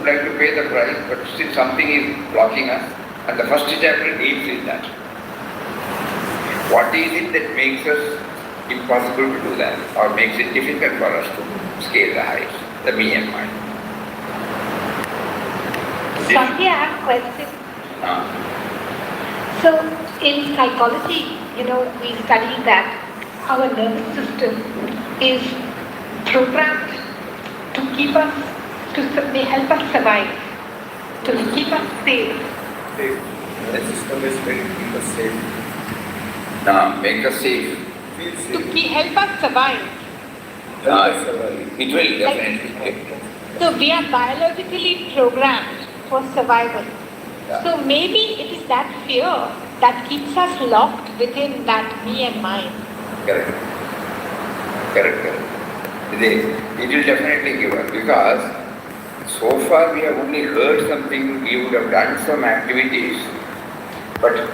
like to pay the price, but still something is blocking us. And the first chapter deals with that. What is it that makes us impossible to do that, or makes it difficult for us to scale the heights, the me and mine? Swati, I have a question. So, in psychology, we study that our nervous system is programmed to keep us, they help us survive, to keep us safe. The system is meant to keep us safe. Make us safe. To help us survive. It will definitely. So we are biologically programmed for survival. Yeah. So maybe it is that fear that keeps us locked within that me and mine. Correct. It will definitely give us, because so far we have only heard something, we would have done some activities, but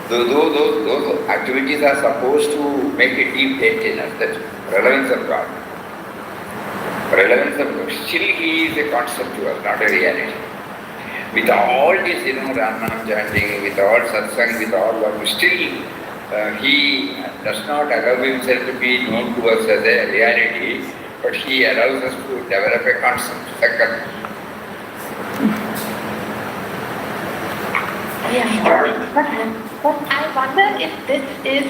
those activities are supposed to make a deep dent in us, that relevance of God. Relevance of God. Still He is a concept to us, not a reality. With all this, Ram chanting, with all satsang, with all what, still He does not allow Himself to be known to us as a reality, but He allows us to develop a concept, second. Yeah. But I wonder if this is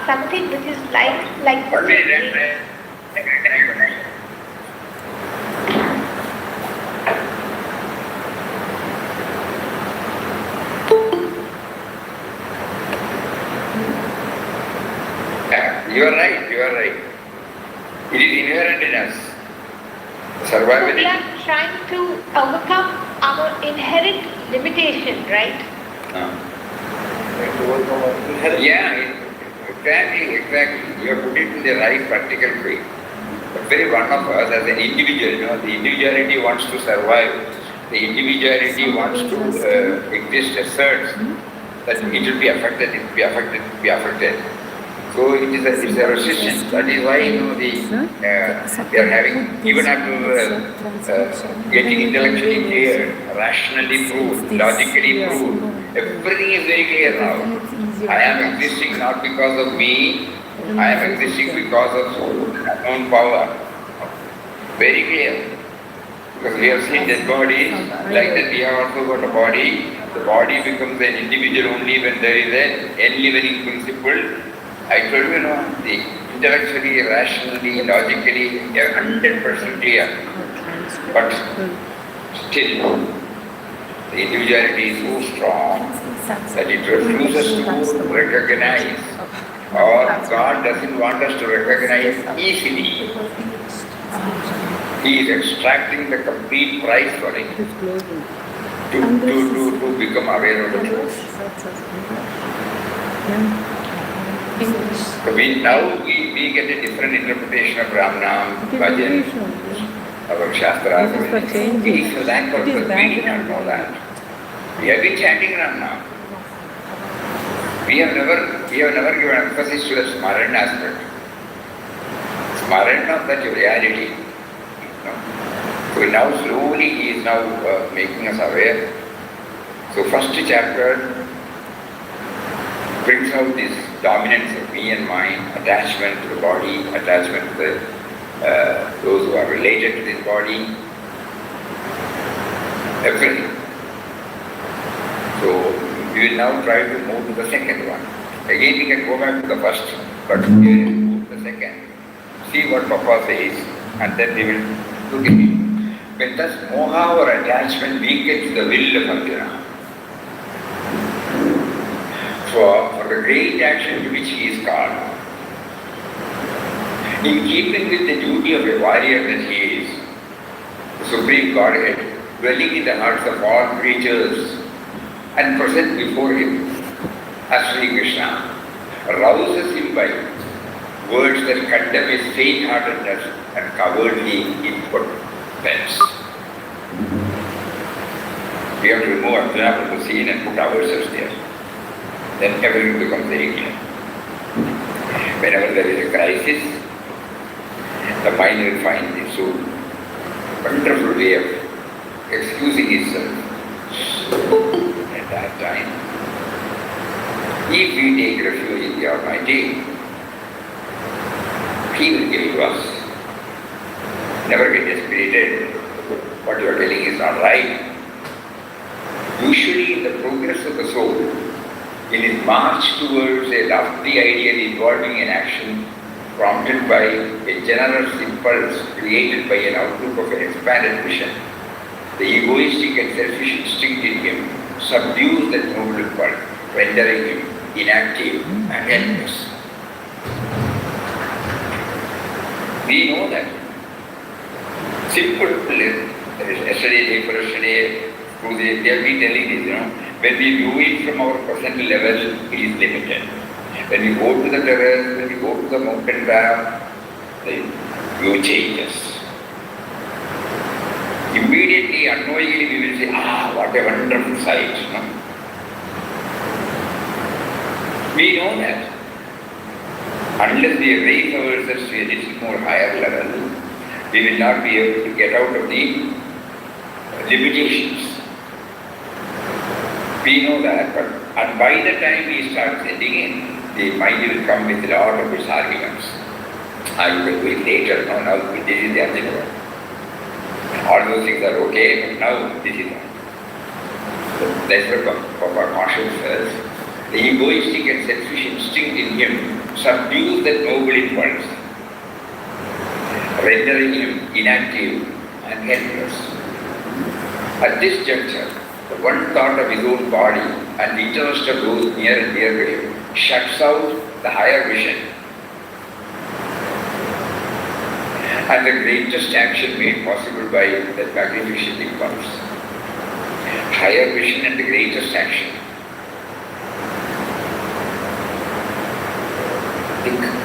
something which is like You are right. It is inherent in us. Survival. So we are trying to overcome our inherent limitation, right? Yeah, exactly. You have put it in the right practical way. But very one of us as an individual, the individuality wants to survive. The individuality wants to exist, asserts that it will be affected, it will be affected. So it's a resistance. That is why they are having, even after getting intellectually clear, rationally proved, logically proved, everything is very clear now. I am existing not because of me, I am existing because of unknown power. Very clear. Because we have seen dead bodies, like that we have also got a body. The body becomes an individual only when there is an enlivening principle. I told you, the intellectually, rationally, logically, they are 100% clear. But still, the individuality is so strong that it refuses to recognize, or God doesn't want us to recognize easily. He is extracting the complete price for it to become aware of the truth. So we get a different interpretation of Ram Nam, Bhajan, our Shastras. It is for that purpose, we did not know that. We have been chanting Ram Nam. We have never given emphasis to the Smaran aspect. Smaran of that reality. So now slowly he is now making us aware. So first chapter brings out this dominance of me and mine, attachment to the body, attachment to those who are related to this body, everything. So we will now try to move to the second one. Again we can go back to the first, but we will move to the second. See what Papa says, and then we will look at it. When thus moha or attachment weakens the will of Arjuna, for the great action to which he is called, in keeping with the duty of a warrior that he is, the Supreme Godhead, dwelling in the hearts of all creatures and present before him as Sri Krishna, rouses him by words that condemn his faint-heartedness and cowardly impotence. We have to remove Arjuna from the scene and put ourselves there. Then everything becomes very clear. Whenever there is a crisis, the mind will find this so wonderful way of excusing himself. At that time, if we take refuge in the Almighty, He will give to us. Never get dispirited. What you are telling is not right. Usually in the progress of the soul, in its march towards a lofty ideal involving an action prompted by a generous impulse created by an outlook of an expanded vision, the egoistic and selfish instinct in him subdues that noble impulse, rendering him inactive and helpless. We know that. Simple, yesterday, day for yesterday, they have been telling this, when we view it from our personal level, it is limited. When we go to the terrace, when we go to the mountain top, the view changes. Immediately, unknowingly, we will say, what a wonderful sight. We know that. Unless we raise ourselves to a little more higher level, we will not be able to get out of the limitations. We know that, and by the time we start sending in, the mind will come with a lot of its arguments. You will do it later, now this is the agenda. All those things are okay, but now this is not. So that's what our conscience says. The egoistic and selfish instinct in him subdues that noble impulse, rendering him inactive and helpless. At this juncture, the one thought of his own body and the interest of those near and dear to him shuts out the higher vision and the greatest action made possible by that magnificent impulse. Higher vision and the greatest action. Think.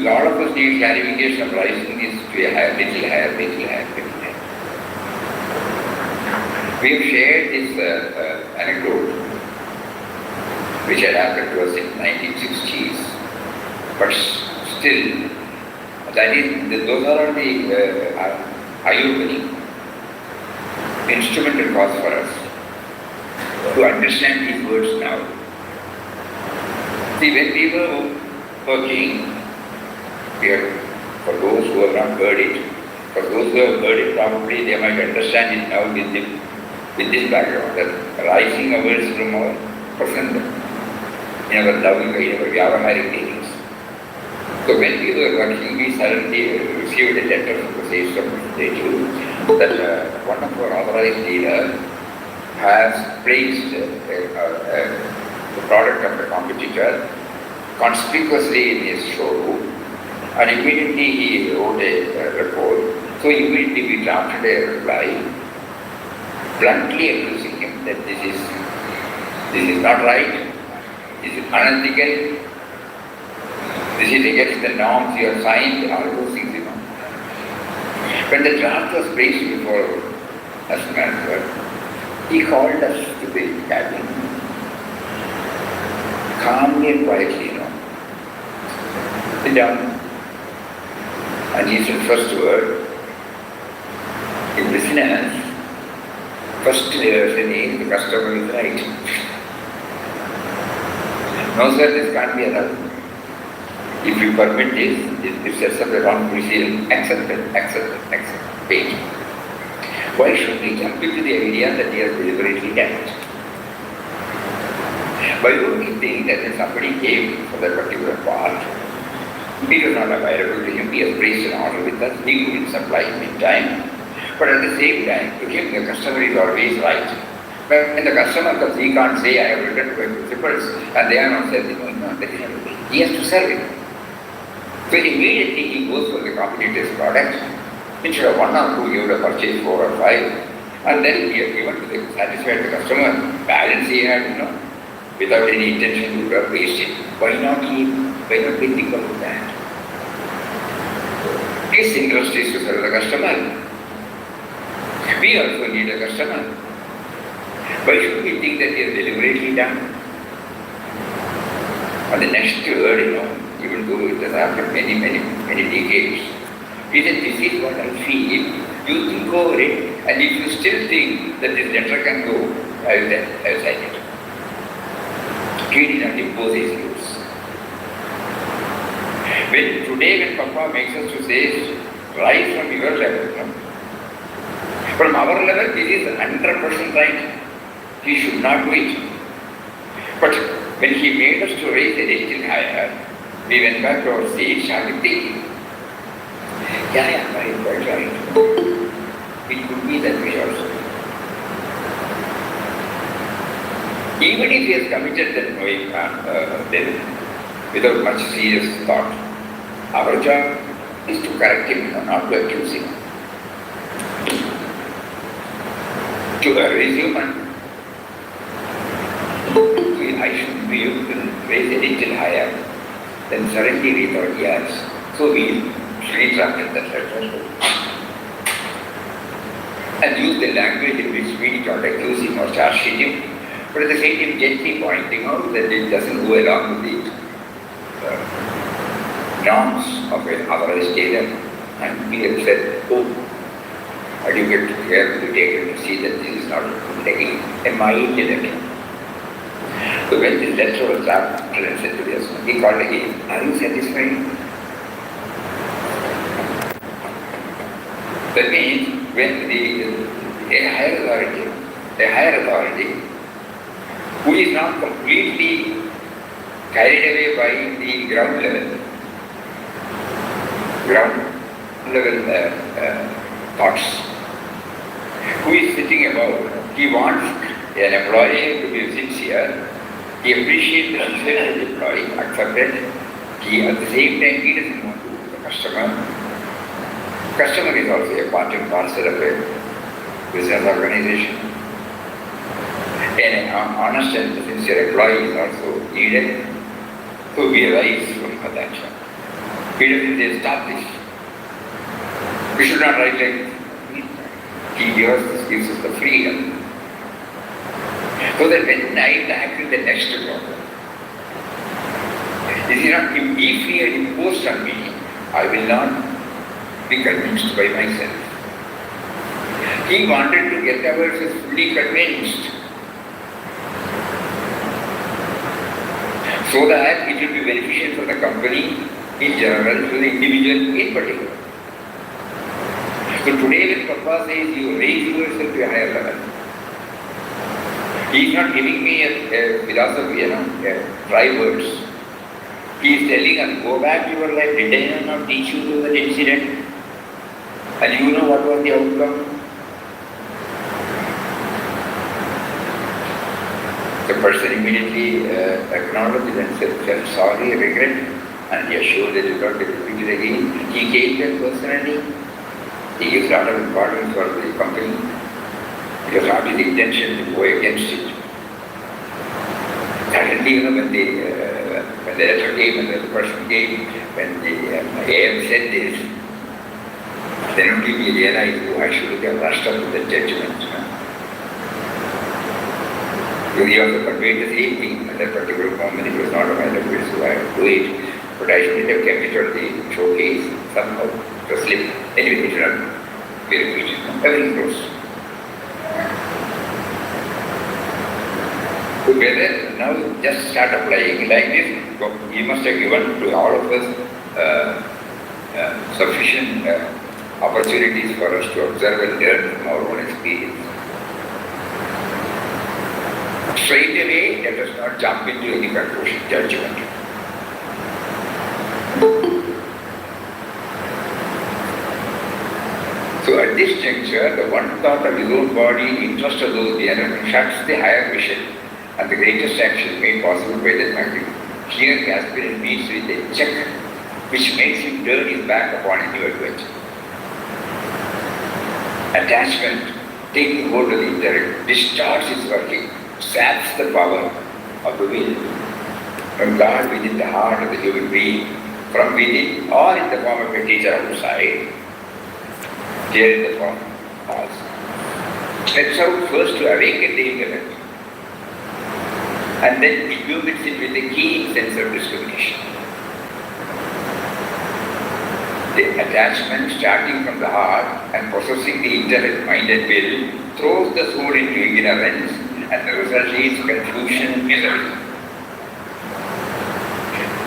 A lot of us need clarification of rising this to a higher, little higher. We have shared this anecdote which had happened to us in 1960s, but still, those are the eye-opening instrumental cause for us to understand these words now. See, when we were working, for those who have not heard it, for those who have heard it, probably they might understand it now with this background, that rising awareness from our present, in our loving, in our vyavaharic dealings. So when we were working, we suddenly received a letter from the sage of that one of our authorized dealers has placed the product of the competitor conspicuously in his showroom, and immediately he wrote a report. So immediately we drafted a reply, bluntly accusing him that this is not right, this is unethical, this is against the norms you have signed, all those things, When the draft was placed before us manager, he called us to the cabin, calmly and quietly, sit down. And he said, first word, in business, first saying the customer is right. No sir, this can't be allowed. If you permit this sets up the wrong precedent, accept it, pay. Why should we jump into the idea that he has deliberately done it? By only saying that when somebody came for that particular part, it was not available to him, he has placed an order with us, we couldn't supply him in time. But at the same time, to him the customer is always right. But when the customer comes, he can't say, I have written to my principals and they are not selling. No, he has to sell it. So immediately he goes for the competitor's product. Instead of 1 or 2, he would have purchased 4 or 5. And then he has given to the satisfied the customer. Balance he had, without any intention to have wasted. Why not we think about that? His interest is to serve the customer. We also need a customer. Why should we think that he has deliberately done? On the next word, even though it has happened many decades, he said, this is what I feel. You think over it, and if you still think that this letter can go, I will sign it. He did not impose his views. When Papa makes us to say, rise from your level, from our level, this is 100% right. He should not do it. But when he made us to raise a little higher, we went back to our seat, started thinking, right. It could be that way also. Even if he has committed that then without much serious thought, our job is to correct him, not to accuse him. To raise human, I should be able to raise a little higher. Then suddenly we thought, yes. So we retracted that letter and used the language in which we did not accuse him or charge him, but at the same time gently pointing out that it doesn't go along with the norms of an average tailor. And we have said, and you get careful to take it to see that this is not taking a mild letter. So when this letter was drafted and said to the husband, he called again, are you satisfied? That means when a higher authority, who is not completely carried away by the ground level thoughts, who is sitting above, he wants an employee to be sincere, he appreciates the sincerity of the employee, accepted, at the same time he doesn't want to the customer. Customer is also a part and parcel of a business organization. And an honest and sincere employee is also needed. So we arise from that. He doesn't say, stop this. We should not write like he gives us the freedom. So that when I tackle the next problem, this is not, if he had imposed on me, I will not be convinced by myself. He wanted to get ourselves fully convinced so that it will be beneficial for the company in general, to the individual in particular. So today when Papa says you raise yourself to a higher level, he is not giving me a philosophy, dry words. He is telling us, go back to your life, did I not teach you to that incident? And you know what was the outcome? The person immediately acknowledged and said, sorry, regret, and he assured that he will not repeat it again. He came there personally. He gives a lot of importance for the company. It was not his intention to go against it. Suddenly, when the letter came and the person came, when the AM said this, then only we realized, I should have rushed up with the judgment. He also conveyed the same thing at that particular moment. It was not a matter of which I would do it, but I should have kept it on the showcase somehow to slip. Anyway, it should not be repeated. Everything goes. So whether now just start applying like this, he must have given to all of us sufficient opportunities for us to observe and learn from our own experience. Straight away, let us not jump into any conclusion, judgment. So at this juncture, the one thought of his own body, interest of those beyond, shuts the higher vision and the greatest action made possible by that magic. Here the aspirant meets with a check which makes him turn his back upon a new adventure. Attachment, taking hold of the intellect, distorts its working, saps the power of the will. From God within the heart of the human being, from within or in the form of a teacher outside, here in the form of us. Let's out first to awaken the intellect and then illumines it with a keen sense of discrimination. The attachment starting from the heart and possessing the intellect, mind and will throws the soul into ignorance, and the result is confusion and misery.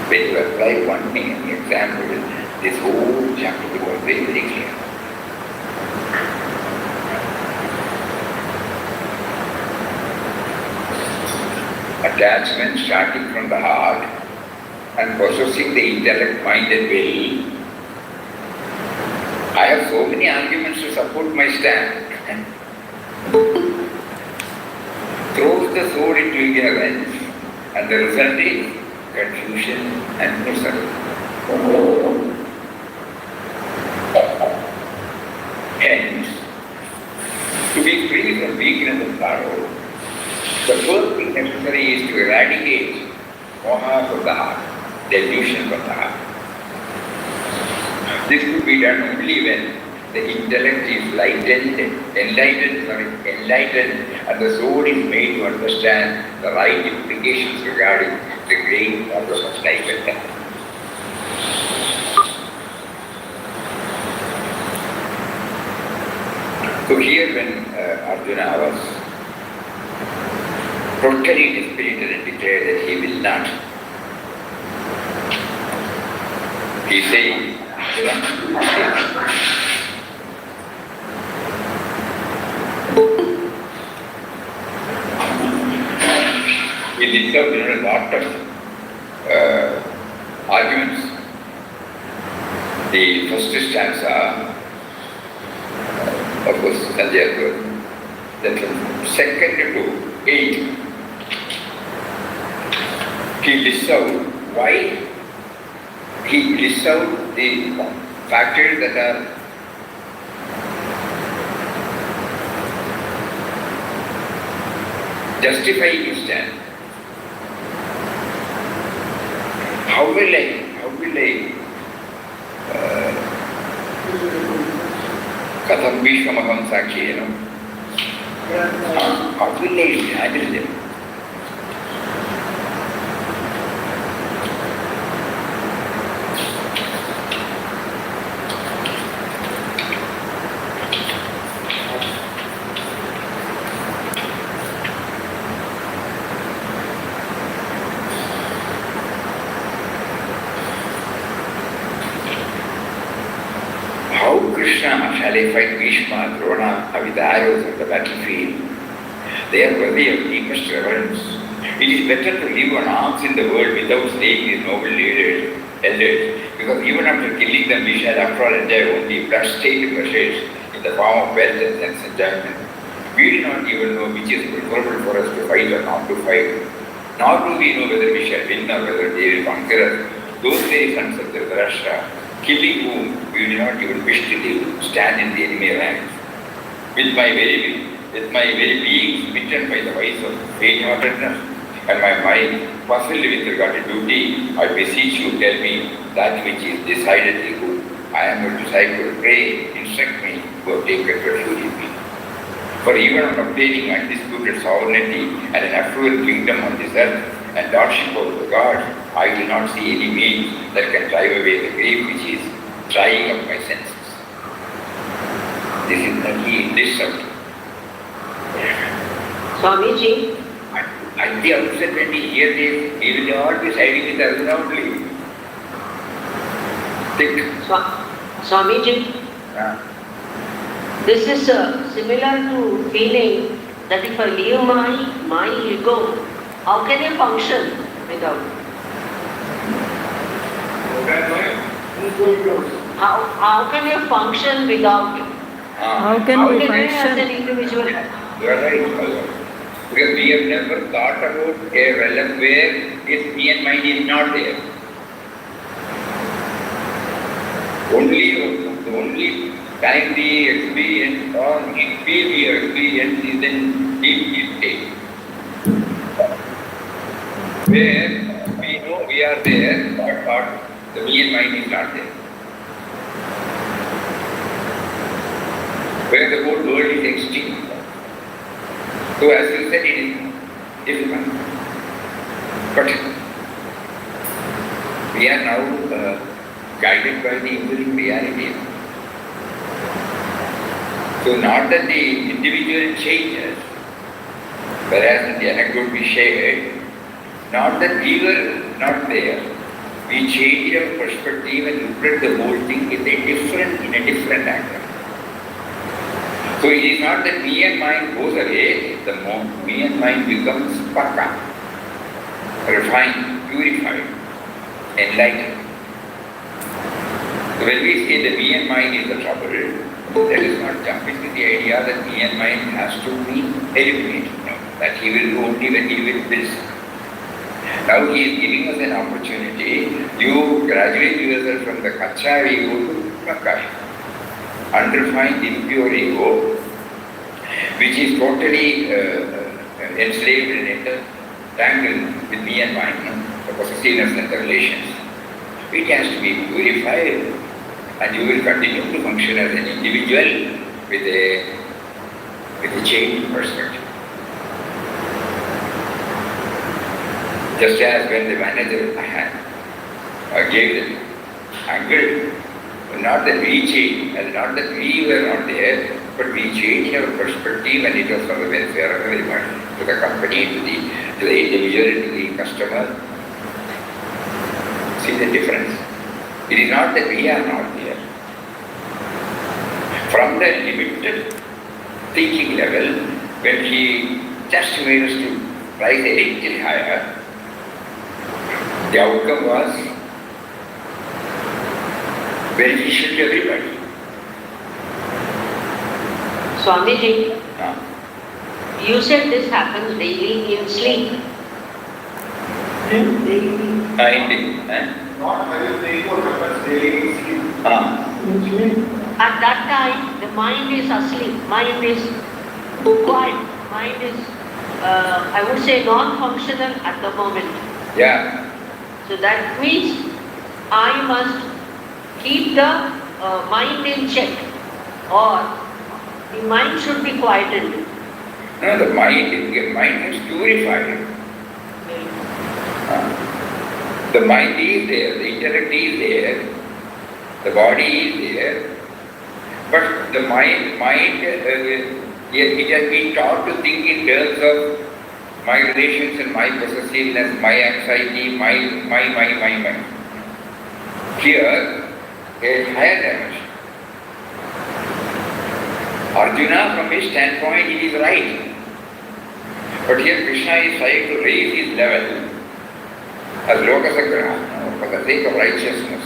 When you apply one thing in the example, this whole chapter becomes very, very clear. Attachment starting from the heart and possessing the intellect, mind and will. I have so many arguments to support my stand. Throws the soul into ignorance, and the result is confusion and misery. Hence, to be free from weakness and sorrow, the first thing necessary is to eradicate moha from the heart, delusion from the heart. This could be done only when the intellect is enlightened, and the soul is made to understand the right implications regarding the great purpose of life and death. So here when Arjuna was totally dispirited and declared that he will not, he said, we discussed a lot of arguments. The first stanza, of course, Sanjay, then from 2nd to 8, he lists out why he lists out the factors that are justifying his stand. How will I Katham Bhishmamaham Sakshi, how will I handle them? Shall I fight Bhishma, Drona with the arrows on the battlefield? They are worthy of deepest reverence. It is better to live on arms in the world without slaying these noble elders, because even after killing them, we shall after all enjoy only blood-stained pleasures in the form of wealth and sense enjoyment. We do not even know which is preferable for us to fight or not to fight. Nor do we know whether we shall win or whether they will conquer us. Those very sons of Dhritarashtra, killing whom we do not even wish to live, stand in the enemy ranks. With my very being smitten by the vice of faint-heartedness, and my mind puzzled with regard to duty, I beseech you, tell me that which is decidedly good. I am your disciple, pray, instruct me, who have taken refuge in me. For even on obtaining undisputed sovereignty and an affluent kingdom on this earth, and lordship over the gods, I do not see any means that can drive away the grief which is trying up my senses. This is the key in this subject. Swamiji, at the outset when we hear this, we will all be siding with Arjuna only. Think. Swamiji, this is similar to feeling that if I leave my ego, how can I function without? How can you function without? How can we I as function? an individual? You are right. Because we have never thought about a realm where this me and mind is not there. The only time we experience or if we experience is in deep state, where we know we are there, but the me and mind is not there. Where the whole world is extinct. So as you said, it is difficult. But we are now guided by the improving reality. So not that the individual changes, whereas in the anecdote we shared, not that we were not there. We changed our perspective and looked at the whole thing in a different angle. So it is not that me and mind goes away, the moment me and mind becomes pakka, refined, purified, enlightened. So when we say the me and mind is the trouble, let us not jump into the idea that me and mind has to be eliminated. No, that he will do only when he will this. Now he is giving us an opportunity. You graduate yourself from the kacha ego to pakka, unrefined, impure ego, which is totally enslaved and entangled with me and mind, the possessiveness and the relations. It has to be purified, and you will continue to function as an individual with a changed perspective. Just as when the manager gave the angle, not that we changed, and not that we were not there, but we changed our perspective, and it was for the welfare of everyone, to the company, to the individual, to the customer. See the difference? It is not that we are not there. From the limited thinking level, when he just made us to rise a little higher, the outcome was beneficial to everybody. Swamiji, you said this happens daily in sleep. Indeed. Not having the ego happens daily in sleep. At that time, the mind is asleep, mind is quiet, mind is, I would say, non-functional at the moment. Yeah. So that means I must keep the mind in check, or the mind should be quietened. No, the mind is purified. The mind is there, the intellect is there, the body is there, but the mind it has been taught to think in terms of my relations and my possessiveness, my anxiety, my. Here, a higher dimension. Arjuna, from his standpoint, it is right. But here Krishna is trying to raise his level as Lokasagraha, for the sake of righteousness.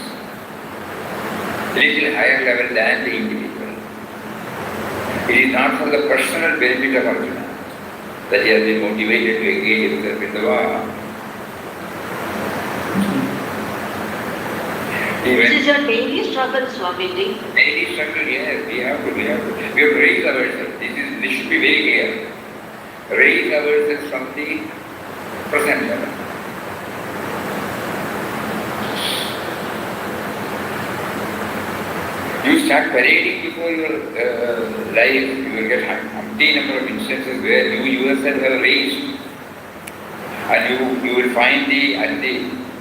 A little higher level than the individual. It is not for the personal benefit of Arjuna that he has been motivated to engage himself in the war. This is your daily struggle, Swamiji. Daily struggle, yes, we have to raise ourselves. This should be very clear. Raise ourselves from the present level. You start parading before your life, you will get umpteen number of instances where you yourself have raised, and you will find at the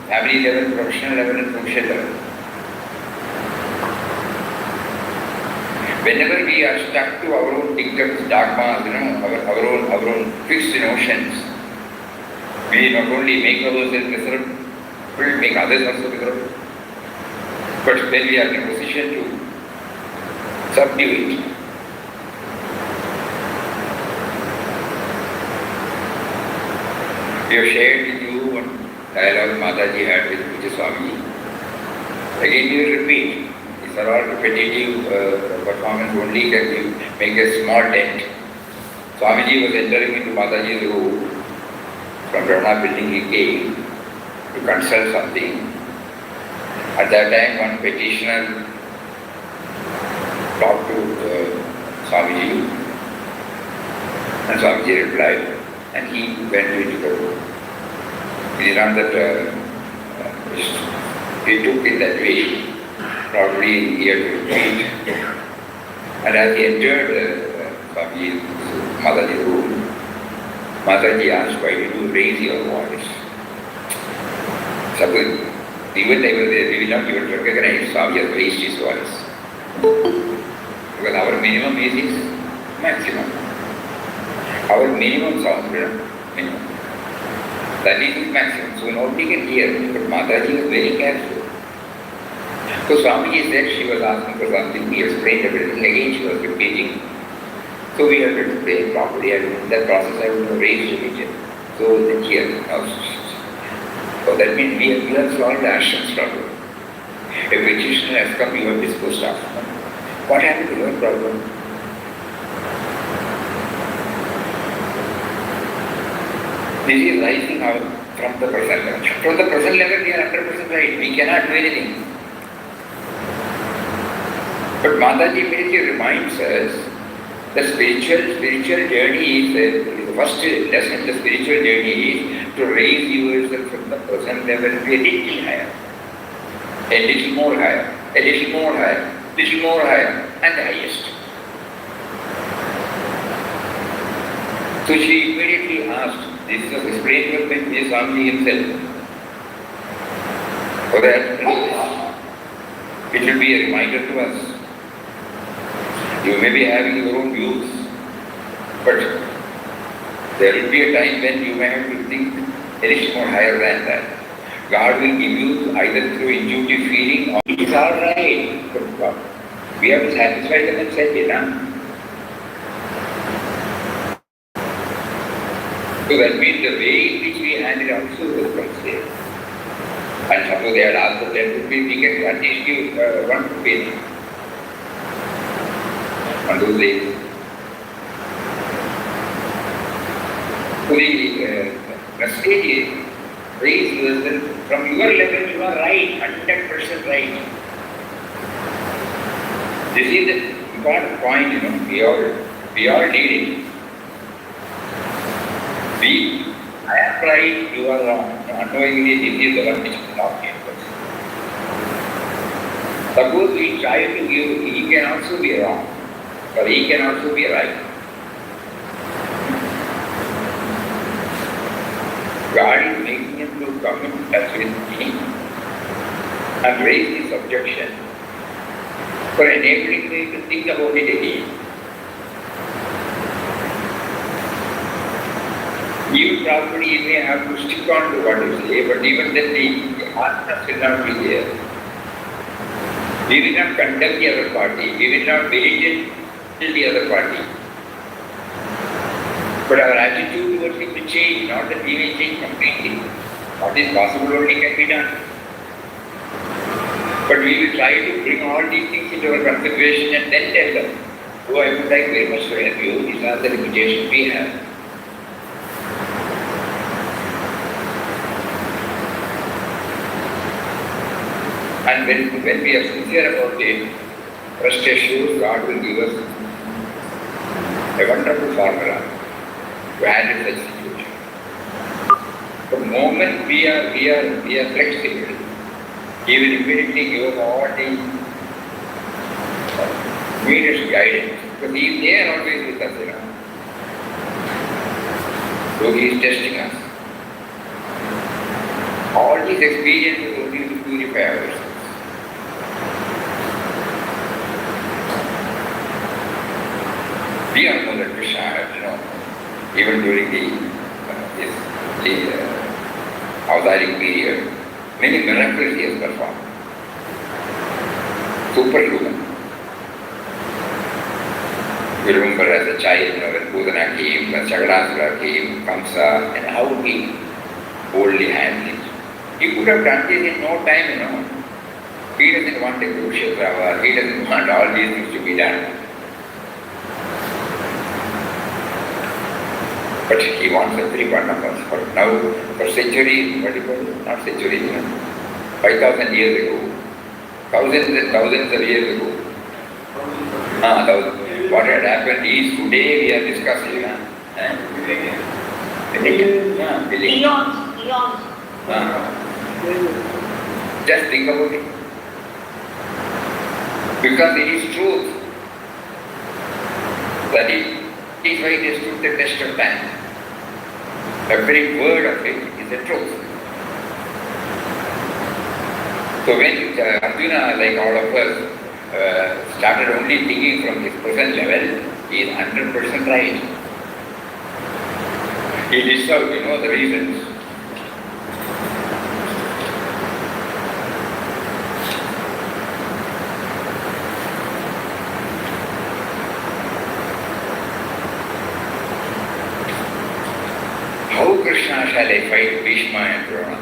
family level, professional level and social level. Whenever we are stuck to our own dictums, dogmas, our own fixed notions, we not only make ourselves miserable, make others also miserable, but when we are in a position to subdue it. We have shared with you one dialogue Mataji had with Puja Swami. Again we will repeat. These are all repetitive performance only that you make a small dent. Swamiji was entering into Mataji's room. From Brahma building he came to consult something. At that time one petitioner talked to Swamiji, and Swamiji replied, and he went into the room. It is not that he took it that way, probably he had to retreat. And as he entered Swamiji's Mataji's room, Mataji asked, why did you raise your voice? Suppose even they will not even recognize Swami has raised his voice. Because our minimum is his maximum. Our minimum sound, minimum. That is his maximum. So nobody can hear. But Mataji was very careful. So Swamiji said she was asking for something. He explained everything. Again she was repeating. So we have to explain properly. And in that process I would have raised religion. So then here. So that means we have solved the ashram struggle. A petitioner has come, you have disposed of. What happened to your problem? This is rising out from the present level. From the present level, we are 100% right. We cannot do anything. But Mataji immediately reminds us the spiritual journey is the first lesson. The spiritual journey is to raise yourself from the present level to a little higher, a little more higher, a little more higher, little more higher, and the highest. So she immediately asked, this was explained by Swamiji himself, so that it will be a reminder to us. You may be having your own views, but there will be a time when you may have to think a little more higher than that. God will give you either through intuitive feeling or it is all right. But we have to satisfy them and set it up. So that means the way in which we handle also will consider. And suppose they had asked for 10 rupees, we can at least give 1 rupee on those days. So the message is, raise yourself from your level, you are right, 100% right. This is the important point, we all need it. I am right, you are wrong. Unknowingly, this is the one which will not be able. Suppose we try to give, he can also be wrong, or he can also be right. God is making him to come in touch with me and raise this objection for enabling me to think about it again. Even probably you may have to stick on to what you say, but even then the answer will not be there. We will not condemn the other party, we will not belittle the other party. But our attitude towards him will change, not that we may change completely. What is possible only can be done. But we will try to bring all these things into our consideration and then tell them, oh, I would like very much to help you, these are the limitations we have. And when we are sincere about it, rest assured God will give us a wonderful formula to handle such situation. The moment we are flexible, He will immediately give us all the needed guidance. Because He is there always with us, So He is testing us. All these experiences only to purify ourselves. We are more than Krishna, even during the Avadaric period, many miracles he has performed. Superhuman. You remember as a child, when Pudana came, when Chagadasura came, Kamsa, and how he boldly handled it. He could have done this in no time, He doesn't want a Kurukshetra, he doesn't want all these things to be done. But he wants every one of us. For now, for centuries, not centuries, 5,000 years ago, thousands and thousands of years ago. What had happened is today we are discussing. Eons. Just think about it. Because it is truth. That is why it has stood the test of time. Every word of it is the truth. So when Arjuna, like all of us, started only thinking from his present level, he is 100% right. He deserved, the reasons. How Krishna shall I fight Bhishma and Drona?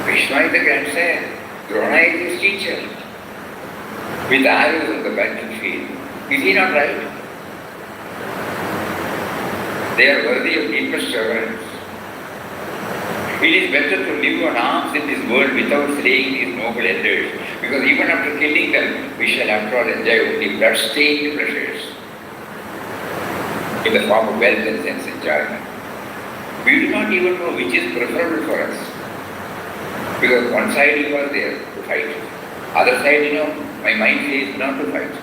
Bhishma is the grandson, Drona is his teacher. With arrows on the battlefield, is he not right? They are worthy of deepest reverence. It is better to live on arms in this world without slaying these noble elders, because even after killing them, we shall after all enjoy only blood-stained pleasures in the form of wealth and sense enjoyment. We do not even know which is preferable for us, because one side you are there to fight, other side my mind says not to fight.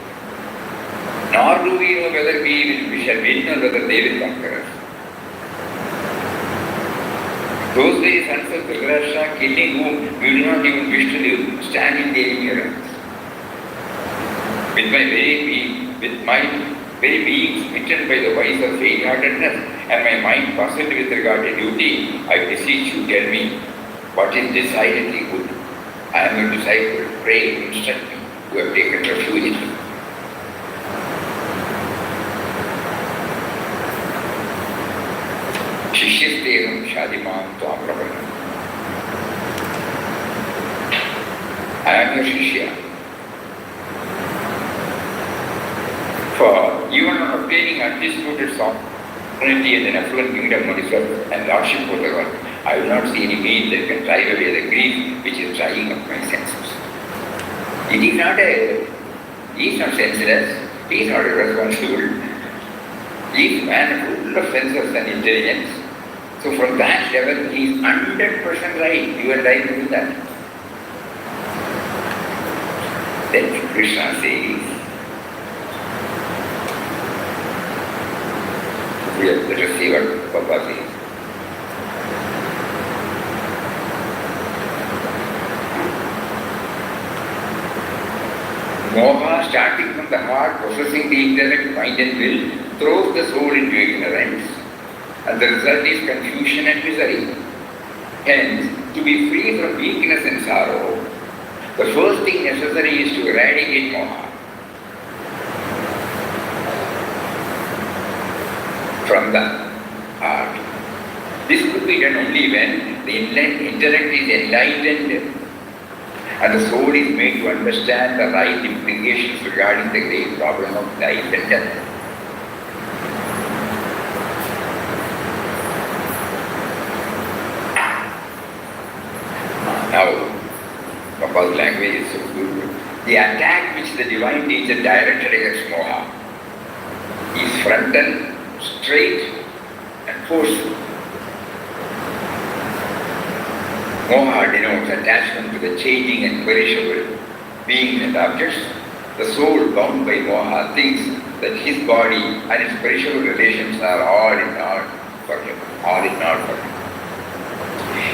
Nor do we know whether we shall win or whether they will conquer us. Those days, sons of Dhritarashtra, killing whom we do not even wish to live, stand in their ignorance. With my very being smitten by the vice of faint-heartedness and my mind puzzled with regard to duty, I beseech you, tell me what is decidedly good. I am your disciple, pray, instruct me, who have taken refuge in you. Shishyasteham shadimam tvam prapanam. I am your Shishya. For even on obtaining undisputed sovereignty in an affluent kingdom of Israel and lordship over the world, I will not see any means that can drive away the grief which is drying up my senses. He is not senseless, he is not irresponsible. He is a man full of senses and intelligence. So from that level, he is 100% right. You and I know that. Then Krishna says, let us see what Papa says. Moha, starting from the heart, possessing the intellect, mind and will, throws the soul into ignorance, and the result is confusion and misery. Hence, to be free from weakness and sorrow, the first thing necessary is to eradicate moha from the heart. This could be done only when the intellect is enlightened and the soul is made to understand the right implications regarding the great problem of life and death. Now, Papa's language is so good. The attack which the divine teacher directed against moha is frontal, straight and forceful. Moha denotes attachment to the changing and perishable beings and objects. The soul bound by moha thinks that his body and its perishable relations are all in all for him,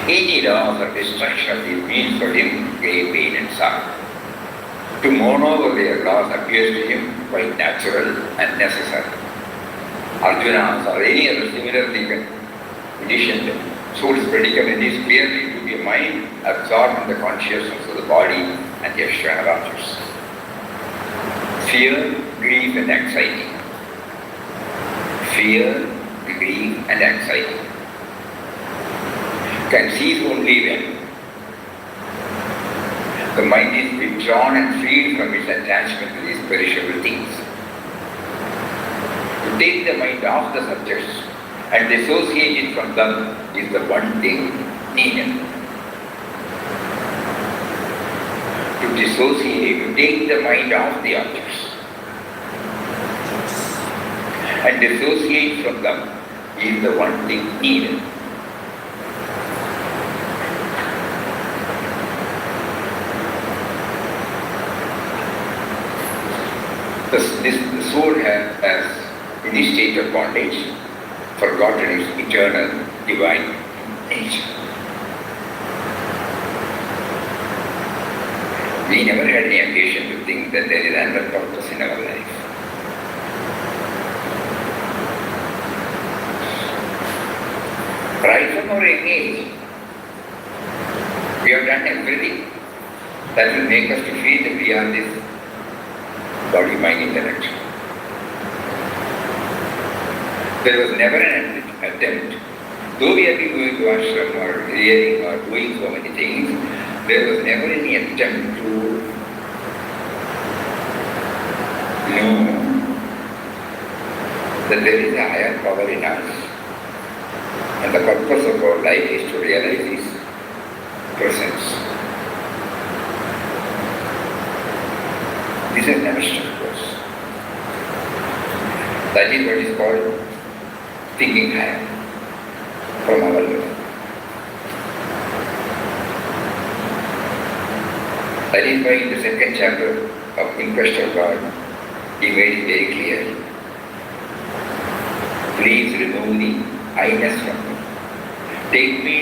Any loss or destruction of these means for him great pain and sorrow. To mourn over their loss appears to him quite natural and necessary. Arjuna or any other similar thing conditioned soul's predicament is clearly to be a mind absorbed in the consciousness of the body and the external objects. Fear, grief and anxiety. Fear, grief and anxiety can cease only when the mind is withdrawn and freed from its attachment to these perishable things. To take the mind off the subjects and dissociate it from them is the one thing needed. To dissociate, to take the mind off the objects and dissociate from them is the one thing needed. The soul has, in this state of bondage, forgotten its eternal divine nature. We never had any occasion to think that there is another purpose in our life. Right from our young age, we have done everything that will make us to feel that we are this body, mind, intellect. There was never an attempt, though we have been going to ashram or hearing or doing so many things, there was never any attempt to know that there is a higher power in us. And the purpose of our life is to realize His presence. This has never struck us. That is what is called thinking higher from our level. That is why in the second chapter of In Quest of God, He made it very clear. Please remove the I-ness from me. Take me.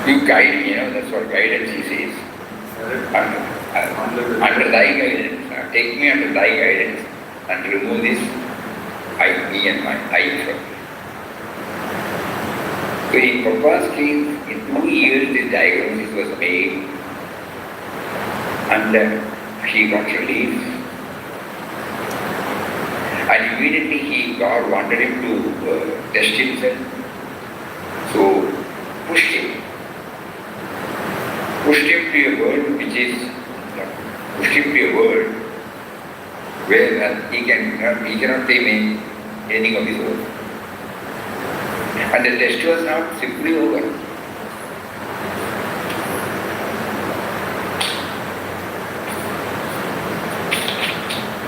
You guide me, that's what guidance He says. Under thy guidance. Take me under thy guidance and remove this me and my I from me. So in Papa's case, in 2 years this diagnosis was made and he got relief. And immediately God wanted him to test himself. So pushed him to a world where he cannot say anything of his own. And the test was not simply over.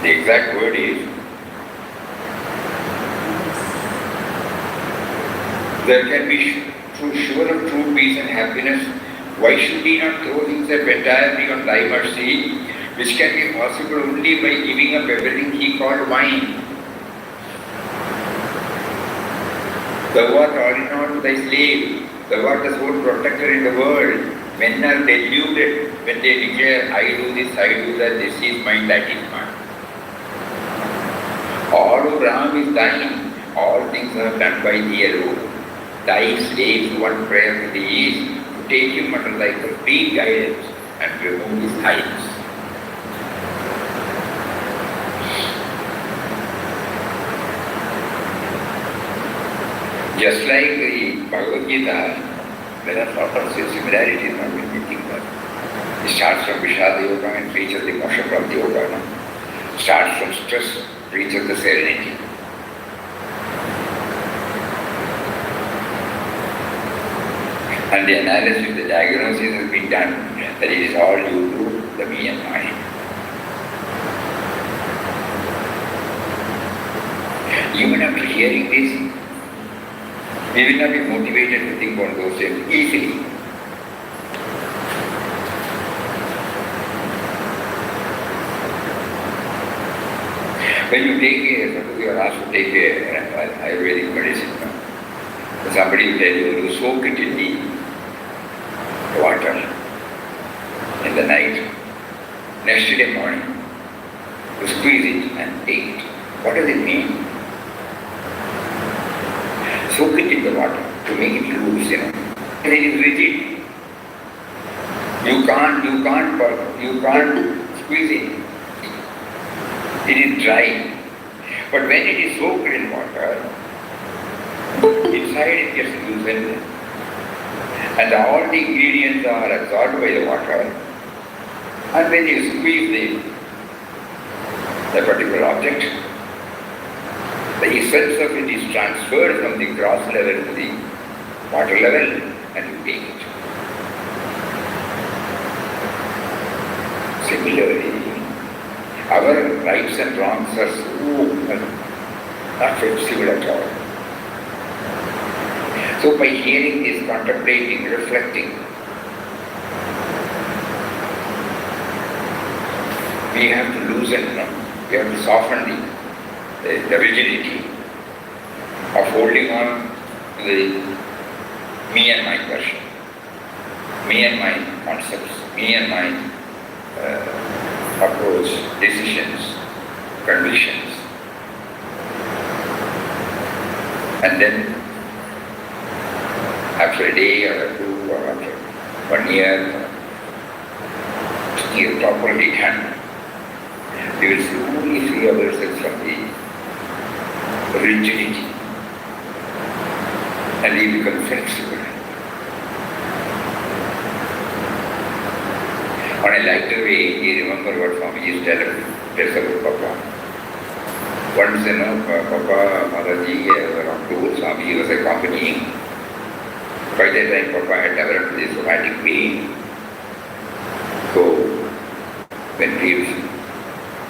The exact word is, there can be sure of true peace and happiness. Why should he not throw himself entirely on thy mercy, which can be possible only by giving up everything he called mine? Thou art all in all thy slave. Thou art the sole protector in the world. Men are deluded when they declare, I do this, I do that, this is mine, that is mine. All of Ram is thine. All things are done by thee alone. Thy slave's one prayer to thee is to take him under thy complete guidance and remove his hides. Just like the Bhagavad Gita, there are lots of similarities when we think that. It starts from Vishada Yoga and reaches the Moksha Prapti Yoga. No? Starts from stress, reaches the serenity. And the analysis, the diagnosis has been done that it is all due to the me and mine. Even after hearing this, we will not be motivated to think on those things easily. When you take suppose you are asked to take an Ayurvedic medicine, somebody will tell you soak it in the water in the night. Next day morning, you squeeze it and take it. What does it mean? Soak it in the water to make it loose, And it is rigid. You can't squeeze it. It is dry. But when it is soaked in water, inside it gets loosened. And all the ingredients are absorbed by the water. And when you squeeze the particular object, the essence of it is transferred from the gross level to the water level, and you take it. Similarly, our rights and wrongs are so not flexible at all. So by hearing this, contemplating, reflecting, we have to loosen, we have to soften the rigidity of holding on to the me and my question, me and my concepts, me and my approach, decisions, convictions. And then after a day or two or after 1 year, you properly handle, we will slowly free ourselves from the rigidity and we become flexible. On a lighter way, you remember what Swami used to tell about Papa. Once, Papa, Motherji, around two, Swami was accompanying. By that time, Papa had developed this somatic pain. So, when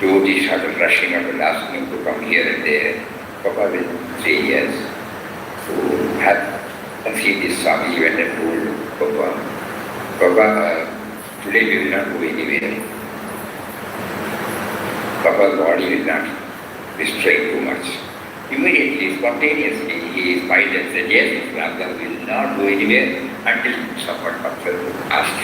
devotees started rushing up and asking him to come here and there, Papa will say yes. So, and see this Swami went and told Papa, today we will not go anywhere. Papa's body will not be strained too much. Immediately, spontaneously, he smiled and said, yes, Mr. Ramdas, we will not go anywhere until someone comes and asks.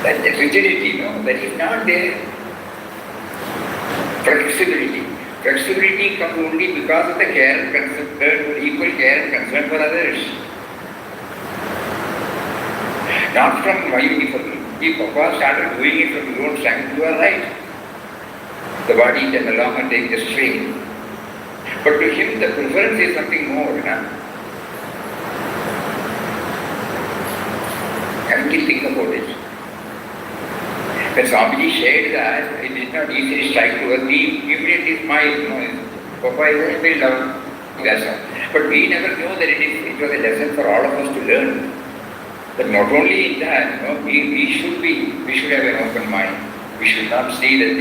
That rigidity, that is not there. Flexibility. Flexibility comes only because of the care and concern, equal care and concern for others. Not from my uniform. If Papa started doing it from his own strength, you are right. The body can no longer take the strain. But to him, the preference is something more. Can you think about it? When Swamiji shared that, it did not easily strike to us. We immediately smiled. Papa is very loved. That's all. But we never knew that it was a lesson for all of us to learn. But not only in that, we should have an open mind. We should not see that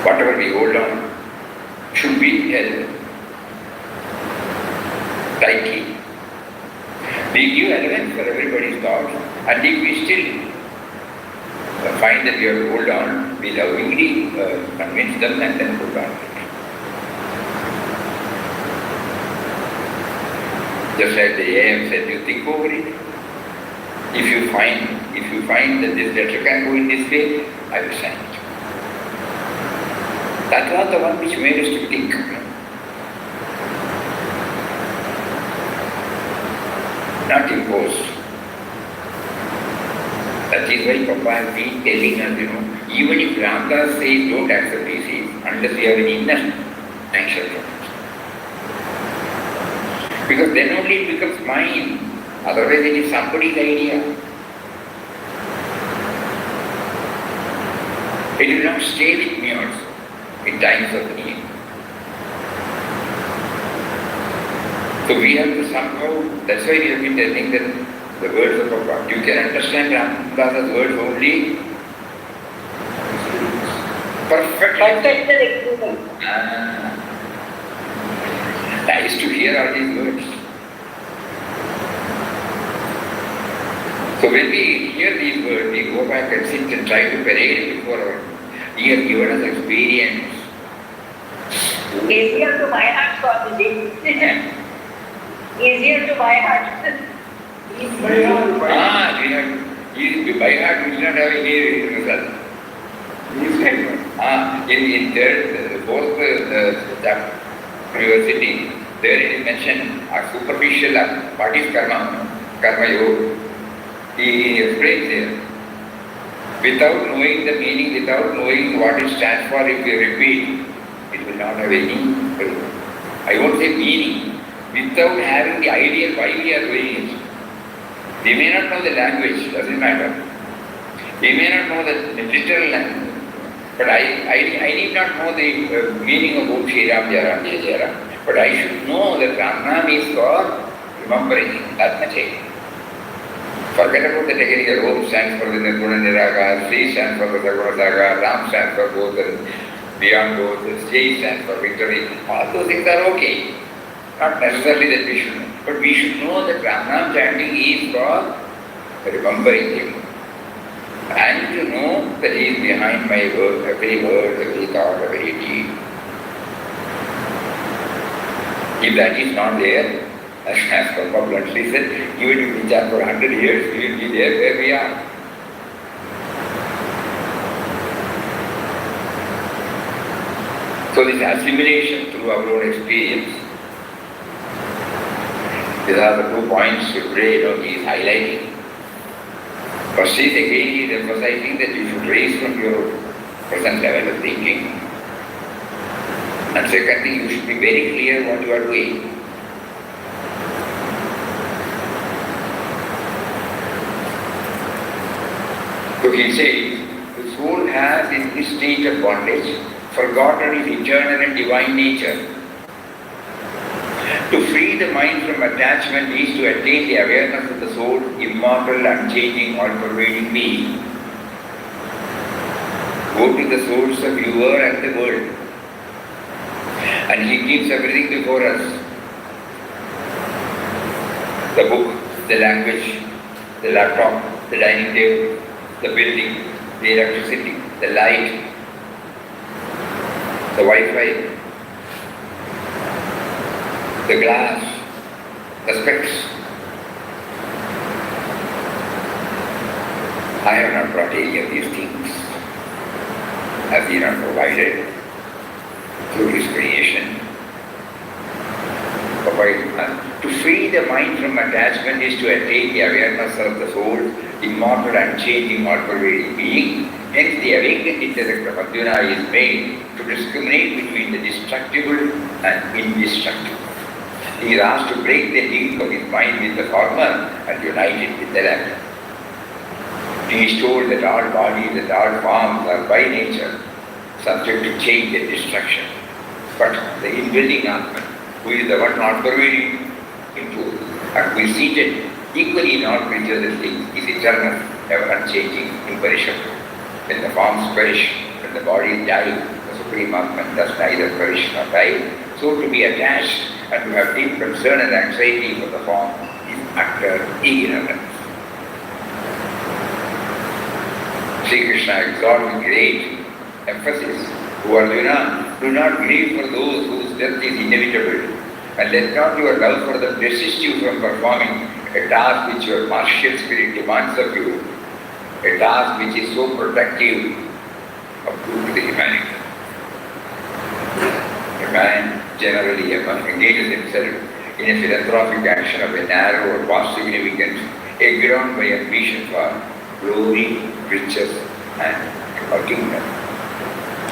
whatever we hold on should be held tightly. We give allowance for everybody's thoughts, and if we still find that we have to hold on, we lovingly convince them and then hold on. Just like the AM said, you think over it. If you find that this letter can go in this way, I will sign it. That was the one which made us to think. Not imposed. That is why Papa has been telling us, even if Ramdas says don't accept disease, unless we have an inner action from it. Because then only it becomes mine. Otherwise it is somebody's idea. It will not stay with me also in times of need. So we have to somehow, that's why we have been telling that the words of Papa. You can understand Ramdas's words only perfectly. Nice to hear all these words. So when we hear these words, we go back and sit and try to parade before our. He has given us experience. Easier to by heart, Swamiji. Easier to by heart. By heart we do not have any result. In third, fourth chapter, we were sitting, there it is mentioned a superficial, what is karma? Karma yoga. He explains there. Without knowing the meaning, without knowing what it stands for, if we repeat, it will not have any, I won't say meaning, without having the idea why we are doing it. We may not know the language, doesn't matter. We may not know the literal language. But I need not know the meaning of Om Shri Ram Jai Ram Jai Jai Ram. But I should know that Ram Nam is for remembering. That much. Forget about the technical. Om stands for the Nirguna Niraga, Shri stands for the Saguna Saga, Ram stands for both and beyond both, Jai stands for victory. All those things are okay. Not necessarily that we should know. But we should know that Ram Nam chanting is for remembering him. And to know that he is behind my word, every thought, every deed. If that is not there, as Papa bluntly said, even if we chat for 100 years, we will be there where we are. So this assimilation through our own experience, these are the 2 points today he is highlighting. First is again he is emphasizing that you should raise from your present level of thinking. And second thing, you should be very clear what you are doing. So he says, the soul has in this state of bondage forgotten its eternal and divine nature. To free the mind from attachment is to attain the awareness of the soul, immortal, unchanging, all-pervading being. Go to the source of your and the world. And he keeps everything before us. The book, the language, the laptop, the dining table, the building, the electricity, the light, the Wi-Fi, the glass, the specs. I have not brought any of these things. Have you not provided through His creation? To free the mind from attachment is to attain the awareness of the soul, immortal, unchanging, all-pervading being. Hence the awakened intellect of Arjuna is made to discriminate between the destructible and indestructible. He is asked to break the link of his mind with the former and unite it with the latter. He is told that all bodies and all forms are by nature subject to change and destruction. But the indwelling Atman, who is the one not pervading into and who is seated equally in all creatures and things, is eternal, ever unchanging, imperishable. When the forms perish, when the bodies die, the Supreme Atman does neither perish nor die. So to be attached and to have deep concern and anxiety for the form is utter ignorance. Sri Krishna exhorts with great emphasis, O Arjuna, do not grieve for those whose death is inevitable, and let not your love for them resist you from performing a task which your martial spirit demands of you, a task which is so protective of good to the humanity. A man generally engages himself in a philanthropic action of a narrow or vast significance, egged on by ambition for glory, riches, and a kingdom.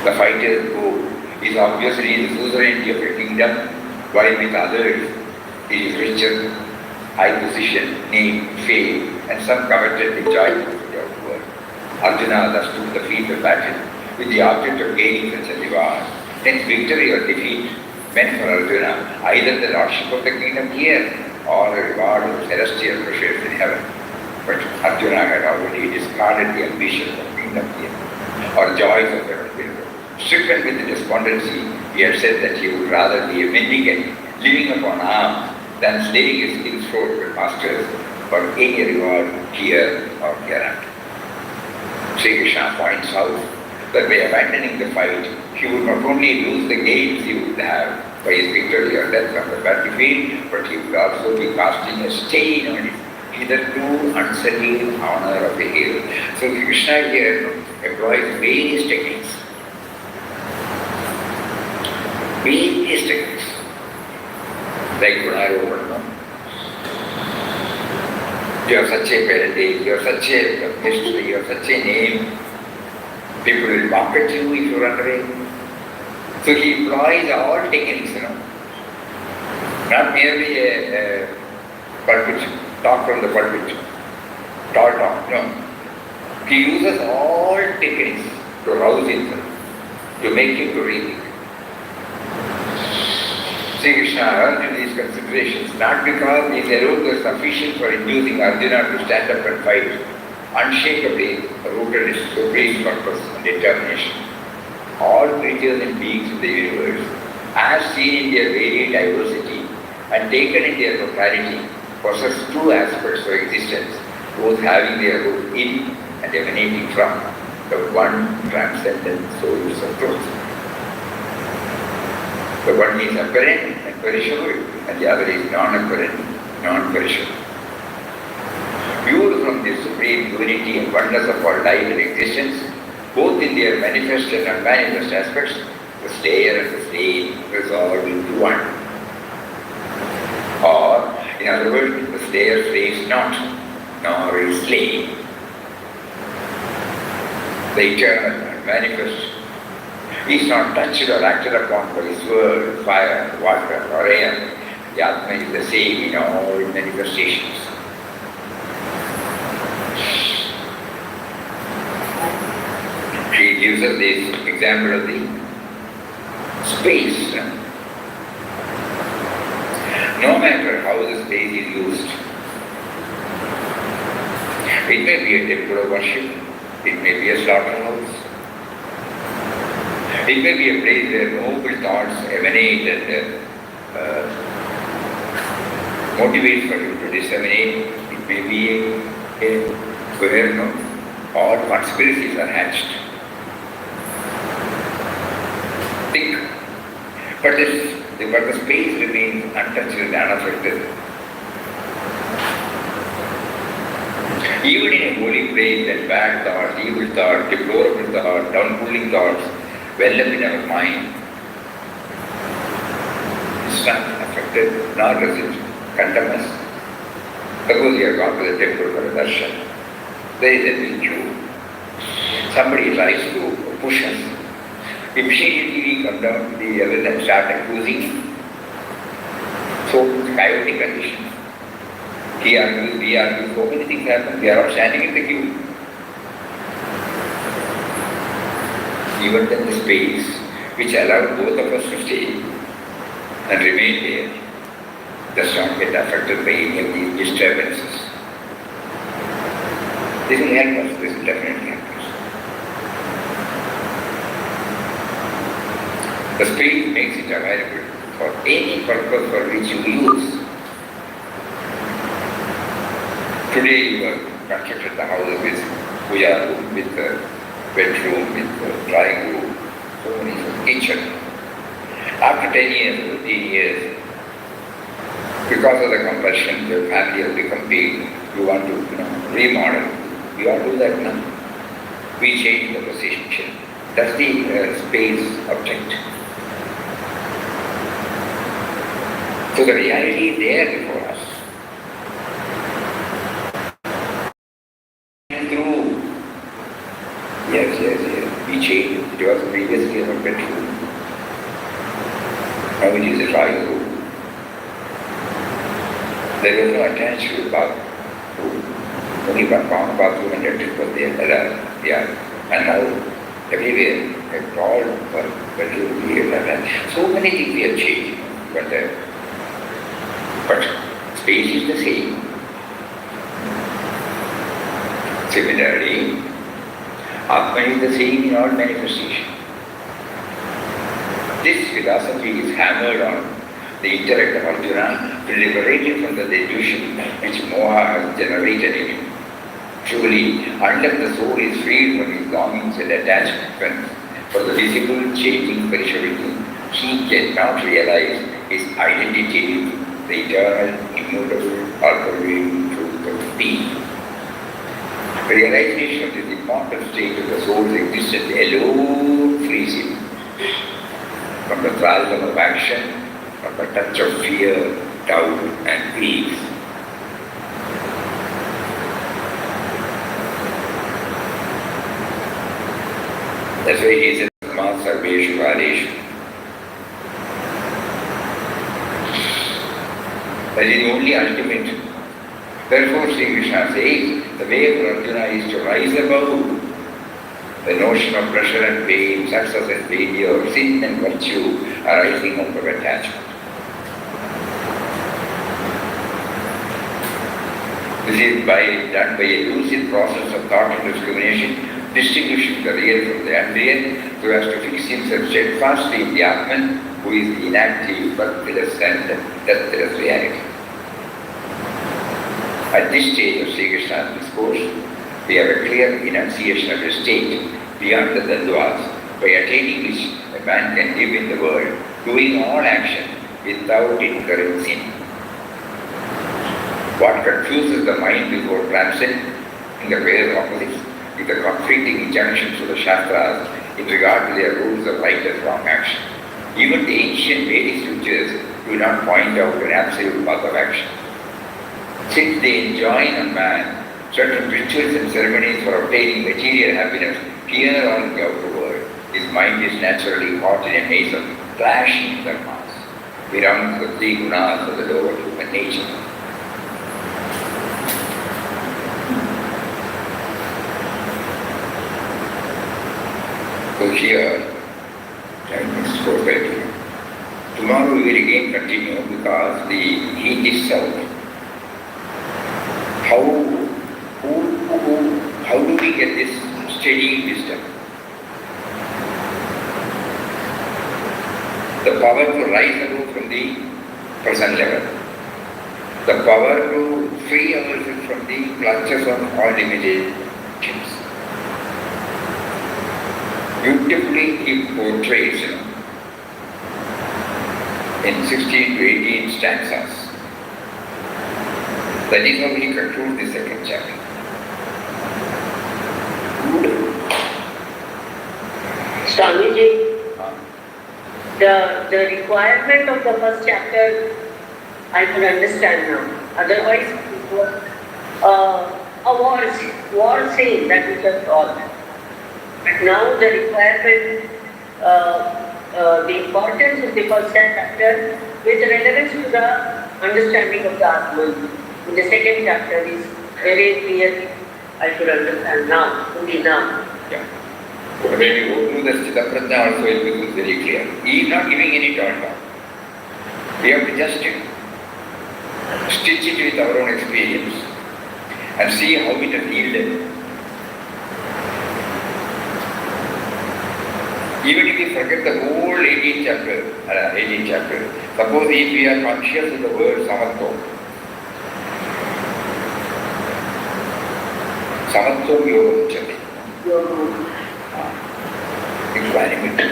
The fighter's goal is obviously the suzerainty of a kingdom, while with others it is riches, high position, name, fame, and some coveted enjoyment of the world. Arjuna thus took the field of battle with the object of gaining such a reward. Hence victory or defeat meant for Arjuna either the lordship of the kingdom here or a reward of celestial pleasures in heaven. But Arjuna had already discarded the ambition of kingdom here or joys of heaven below. Stricken with the despondency, he had said that he would rather be a mendicant living upon alms than slaying his kinsfolk masters for any reward here or hereafter. Sri Krishna points out that by abandoning the fight, he would not only lose the gains he would have by his victory or death on the battlefield, but he would also be casting a stain on his hitherto unsullied honor of the hero. So Krishna here employs various techniques. Various techniques. Like Gunaropanam. You have such a parentage, you have such a history, you have such a name. People will mock at you if you run away. So he employs all techniques, Not merely a pulpit, talk from the pulpit, tall talk, no. He uses all techniques to rouse himself, to make him to rethink. Sri Krishna urged these considerations not because these alone were sufficient for inducing Arjuna to stand up and fight, unshakably rooted in his supreme purpose and determination. All creatures and beings in the universe, as seen in their varied diversity and taken in their totality, possess two aspects of existence, both having their root in and emanating from the one transcendent source of truth. The one is apparent and perishable and the other is non-apparent, non-perishable. Viewed from the supreme unity and oneness of our life and existence, both in their manifest and unmanifest aspects, the slayer and the slain resolve into one. Or, in other words, the slayer slays not, nor is slain. The eternal and manifest is not touched or acted upon by this world, fire, water, or air. The Atma is the same in all manifestations. She gives us this example of the space. No matter how the space is used, it may be a temple of worship, it may be a slaughterhouse, it may be a place where noble thoughts emanate and motivate for you to disseminate. It may be a where all conspiracies are hatched. Think. But the space remains untouched and unaffected. Even in a holy place, that bad thoughts, evil thoughts, deplorable thoughts, down-pulling thoughts well up in our mind, it's not affected, nor does it condemn us. Suppose you have gone to the temple for a darshan. There is a big queue. Somebody tries to push us. Immediately we come down to the other and start accusing him. So, chaotic condition. He argues, we argue, so many things happen. We are all standing in the queue. Even then the space which allowed both of us to stay and remain there does not get affected by any of these disturbances. This will help us, this will definitely help us. The space makes it available for any purpose for which you use. Today you have constructed the house with puja room, with bedroom, with drawing room, so many kitchen. After 10 years, 15 years, because of the compulsion, your family has become big, you want to remodel. We all do that now. We change the position. That's the space object. So the reality is there before us. And through, yes, we changed. It was previously a bedroom. Now it is a drawing room. There was no attached bathroom. Only one common bathroom and electric was there. And now everywhere, all bedroom here and so many things we have changed. But space is the same. Similarly, Atma is the same in all manifestation. This philosophy is hammered on the intellect of Arjuna to liberate him from the delusion which Moha has generated in him. Truly, unless the soul is freed from his longings and attachments for the visible changing perishability, he cannot realize his identity, the eternal, immutable, all-pervading truth of being. Realization of this important state of the soul's existence alone frees him from the thraldom of action, from the touch of fear, doubt, and grief. That's why he says, Ma Sarveshu Valeshu. That is the only ultimate. Therefore, Sri Krishna says, the way for Arjuna is to rise above the notion of pressure and pain, success and failure, sin and virtue arising out of attachment. This is done by a lucid process of thought and discrimination, distinguishing the real from the unreal, so as to fix himself steadfastly in the Atman, who is the inactive, birthless and deathless reality. At this stage of Sri Krishna's discourse, we have a clear enunciation of a state beyond the Dandvas, by attaining which a man can live in the world, doing all action without incurring sin. What confuses the mind before transcending the various opposites is the conflicting injunctions of the Shastras in regard to their rules of right and wrong action. Even the ancient Vedic scriptures do not point out an absolute path of action. Since they enjoin on man certain rituals and ceremonies for obtaining material happiness here or in the outer world, his mind is naturally caught in a maze of clashing dharmas, belonging to the three gunas of the lower human nature. So here, next 4:30. Tomorrow we will again continue because the heat is south. How do we get this steady wisdom? The power to rise above from the present level. The power to free ourselves from the clutches of all limitations. Beautifully he portrays, in 16 to 18 stanzas. That is how he concludes the second chapter. Swamiji, the requirement of the first chapter I could understand now. Otherwise, it was a war scene that we just thought. But now the requirement, the importance of the first chapter with relevance to the understanding of the Atman. In the second chapter is very clearly I should understand now, only now. Yeah. When you go through the Sthidaprajna also it becomes very clear. He is not giving any thought now. We have to just stitch it with our own experience and see how it has yielded. Even if we forget the whole 18th chapter, suppose if we are conscious of the word samatva, samatva yoga uchyate. Equanimity.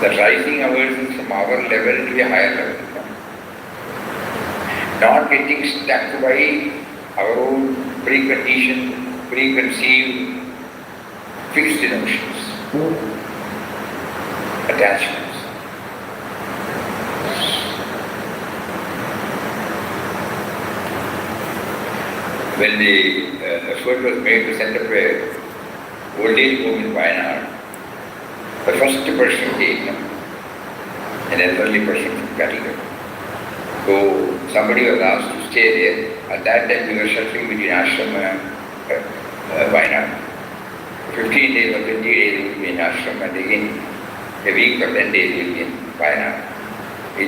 The rising ourselves from our level to a higher level. Not getting stuck by our own preconditioned, preconceived, fixed notions, attachments. When the effort was made to set up a old age home in Wayanad, the first person came, an elderly person from Katika. So somebody was asked to stay there. At that time we were shuttling between ashram and Wayanad. 15 days or 20 days he will be in ashram, and again a week or 10 days he will be in Wayanad. The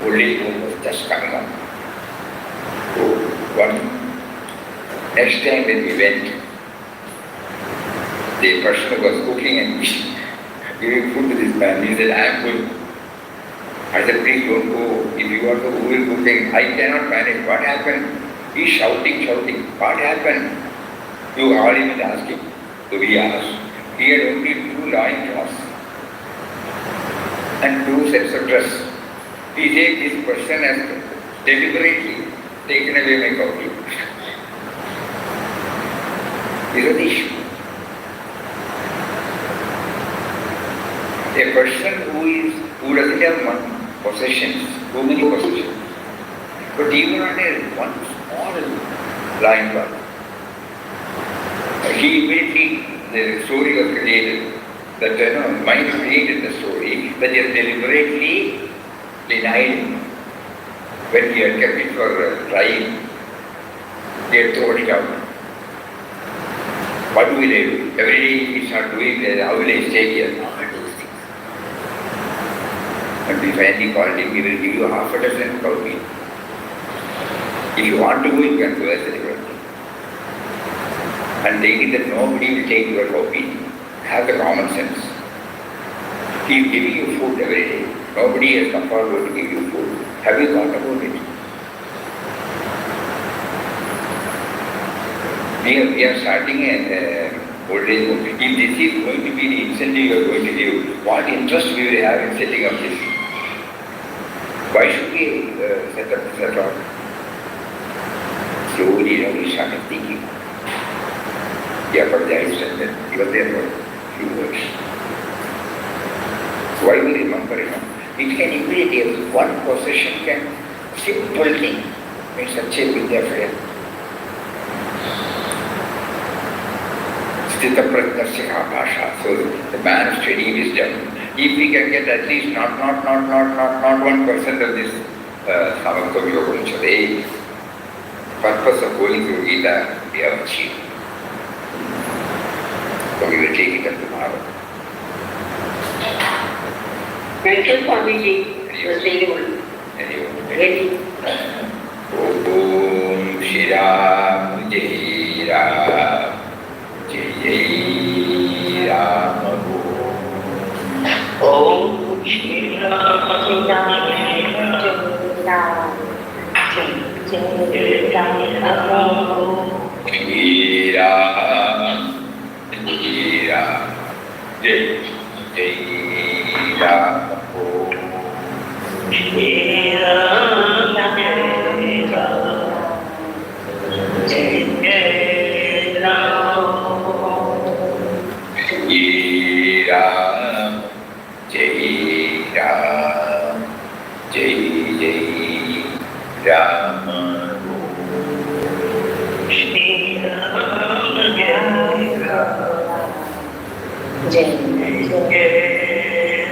old age home was just coming up. So next time when we went, the person who was cooking and giving food to this man, he said, I am good. I said, please don't go. If you are the who is cooking, I cannot manage. What happened? He is shouting. What happened? You all even ask him. So we asked. He had only 2 loincloths and 2 sets of dress. He said, this person has deliberately taken away my coffee. This is the issue. A person who doesn't have possessions, too many possessions, but even on one small loincloth, he immediately, the story was created, that mind created the story, that he has deliberately denied him. When he had kept it for drying, he had thrown it out. What do we do? Every day we start doing this, how will I stay here? All those things. And we finally called him, we will give you half a dozen coffee. If you want to go, you can go as a liberty. And thinking that nobody will take your coffee, have the common sense. He is giving you food every day. Nobody has come forward to give you food. Have you thought about it? We are starting old age home. If this is going to be the incentive you are going to give, what interest we will have in setting up this? Why should we set up this at all? Slowly, we started thinking. Yeah, but there is strength. He was there for a few words. Why we remember, it can immediately, one possession can simply make such a big affair. Sthita pragnasya bhasha. So the man of studying wisdom, if we can get at least not 1% of this Samantam Yoga Upanishad, purpose of going through Gita, we have achieved. So we will take it up tomorrow. Thank you, Swamiji. It was really wonderful. Really. Om Shri Ram Jai Ram Jai Ram Om Shri Ram Jai Ram Jai Ram Shri Ram Jai Ram Jai Jai Ram Shri Ram Jai Ram Jai Ram Jai Ram Jai Ram Jai Jai Ram Shri Ram Jai Ram Jai Jai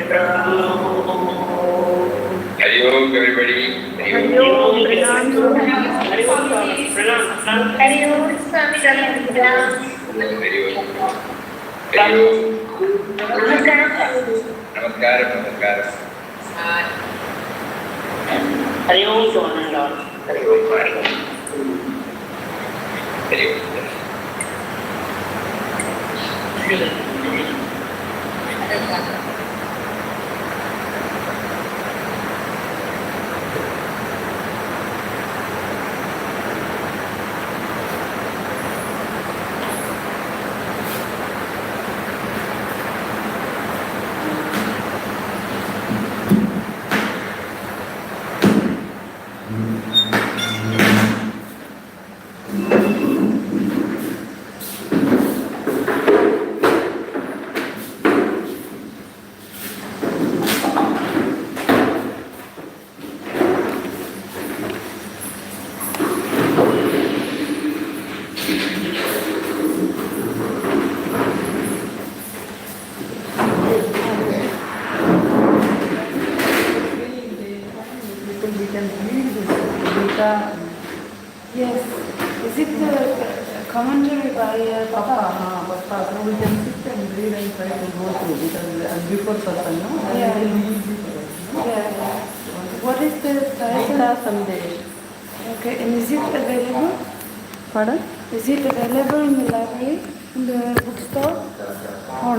Ram. Hari Om, everybody. Hari Om. Hari Om. Namaskaram. Hari Om to one and all. Hari Om. Yes. Is it a commentary by Papa? Papa, so we can sit and read and try to go through because before Satsang, no? Yeah. It will be easy for us, no? Yeah. What is the title? Someday. Okay, and is it available? Pardon? Is it available in the library, in the bookstore? Or